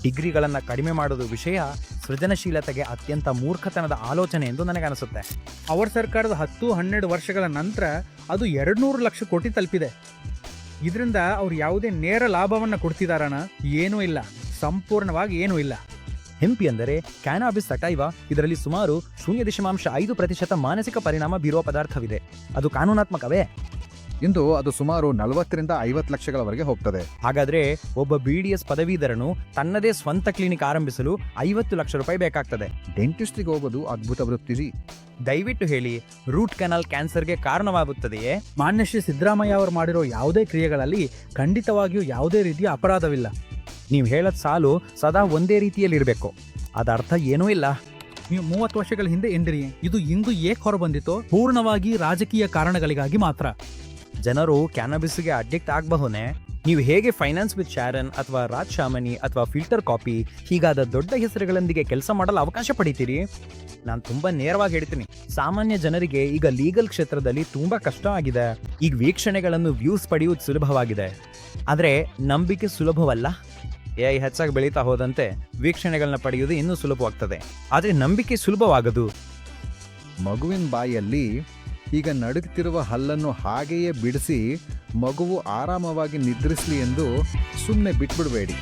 ಡಿಗ್ರಿಗಳನ್ನು ಕಡಿಮೆ ಮಾಡೋದು ವಿಷಯ ಸೃಜನಶೀಲತೆಗೆ ಅತ್ಯಂತ ಮೂರ್ಖತನದ ಆಲೋಚನೆ ಎಂದು ನನಗನಿಸುತ್ತೆ. ಅವರ ಸರ್ಕಾರದ 10-12 ವರ್ಷಗಳ ನಂತರ ಅದು 200 ಲಕ್ಷ ಕೋಟಿ ತಲುಪಿದೆ. ಇದರಿಂದ ಅವ್ರು ಯಾವುದೇ ನೇರ ಲಾಭವನ್ನು ಕೊಡ್ತಿದಾರಣ? ಏನೂ ಇಲ್ಲ, ಸಂಪೂರ್ಣವಾಗಿ ಏನೂ ಇಲ್ಲ. ಹೆಂಪಿ ಅಂದರೆ ಕ್ಯಾನಾಬಿಸ್ ಸಟೈವಾ. ಇದರಲ್ಲಿ ಸುಮಾರು 0.5% ಮಾನಸಿಕ ಪರಿಣಾಮ ಬೀರುವ ಪದಾರ್ಥವಿದೆ. ಅದು ಕಾನೂನಾತ್ಮಕವೇ? ಇಂದು ಅದು ಸುಮಾರು 40-50 ಲಕ್ಷಗಳವರೆಗೆ ಹೋಗ್ತದೆ. ಹಾಗಾದ್ರೆ ಒಬ್ಬ BDS ಪದವೀಧರನು ತನ್ನದೇ ಸ್ವಂತ ಕ್ಲಿನಿಕ್ ಆರಂಭಿಸಲು 50 ಲಕ್ಷ ರೂಪಾಯಿ ಬೇಕಾಗ್ತದೆ. ಡೆಂಟಿಸ್ಟ್ಗೆ ಹೋಗೋದು ಅದ್ಭುತ ವೃತ್ತಿ. ದಯವಿಟ್ಟು ಹೇಳಿ, ರೂಟ್ ಕೆನಾಲ್ ಕ್ಯಾನ್ಸರ್ಗೆ ಕಾರಣವಾಗುತ್ತದೆಯೇ? ಮಾನ್ಯ ಶ್ರೀ ಸಿದ್ದರಾಮಯ್ಯ ಅವರು ಮಾಡಿರೋ ಯಾವುದೇ ಕ್ರಿಯೆಗಳಲ್ಲಿ ಖಂಡಿತವಾಗಿಯೂ ಯಾವುದೇ ರೀತಿಯ ಅಪರಾಧವಿಲ್ಲ. ನೀವು ಹೇಳೋದ್ ಸಾಲು ಸದಾ ಒಂದೇ ರೀತಿಯಲ್ಲಿರಬೇಕು. ಅದರ್ಥ ಏನೂ ಇಲ್ಲ. ನೀವು 30 ವರ್ಷಗಳ ಹಿಂದೆ ಎಂದಿರಿ, ಇದು ಇಂದು ಏಕೆ ಹೊರಬಂದಿತೋ? ಪೂರ್ಣವಾಗಿ ರಾಜಕೀಯ ಕಾರಣಗಳಿಗಾಗಿ ಮಾತ್ರ. ಜನರು ಕ್ಯಾನಬಿಸ್ಗೆ ಅಡಿಕ್ಟ್ ಆಗಬಹುದೇ? ನೀವು ಹೇಗೆ ಫೈನಾನ್ಸ್ ವಿತ್ ಶಾರನ್ ಅಥವಾ ರಾಜ್ ಶಾಮನಿ ಅಥವಾ ಫಿಲ್ಟರ್ ಕಾಪಿ ಹೀಗಾದ ದೊಡ್ಡ ಹೆಸರುಗಳೊಂದಿಗೆ ಕೆಲಸ ಮಾಡಲು ಅವಕಾಶ ಪಡಿತೀರಿ? ನಾನು ತುಂಬಾ ನೇರವಾಗಿ ಹೇಳ್ತೀನಿ, ಸಾಮಾನ್ಯ ಜನರಿಗೆ ಈಗ ಲೀಗಲ್ ಕ್ಷೇತ್ರದಲ್ಲಿ ತುಂಬಾ ಕಷ್ಟ ಆಗಿದೆ. ಈಗ ವೀಕ್ಷಣೆಗಳನ್ನು ವ್ಯೂಸ್ ಪಡೆಯುವುದು ಸುಲಭವಾಗಿದೆ, ಆದರೆ ನಂಬಿಕೆ ಸುಲಭವಲ್ಲ. AI ಹೆಚ್ಚಾಗಿ ಬೆಳೀತಾ ಹೋದಂತೆ ವೀಕ್ಷಣೆಗಳನ್ನ ಪಡೆಯುವುದು ಇನ್ನೂ ಸುಲಭವಾಗ್ತದೆ, ಆದರೆ ನಂಬಿಕೆ ಸುಲಭವಾಗದು. ಮಗುವಿನ ಬಾಯಲ್ಲಿ ಈಗ ನಡುಗುತ್ತಿರುವ ಹಲ್ಲನ್ನು ಹಾಗೆಯೇ ಬಿಡಿಸಿ ಮಗುವು ಆರಾಮವಾಗಿ ನಿದ್ರಿಸಲಿ ಎಂದು ಸುಮ್ಮನೆ ಬಿಟ್ಬಿಡಬೇಡಿ.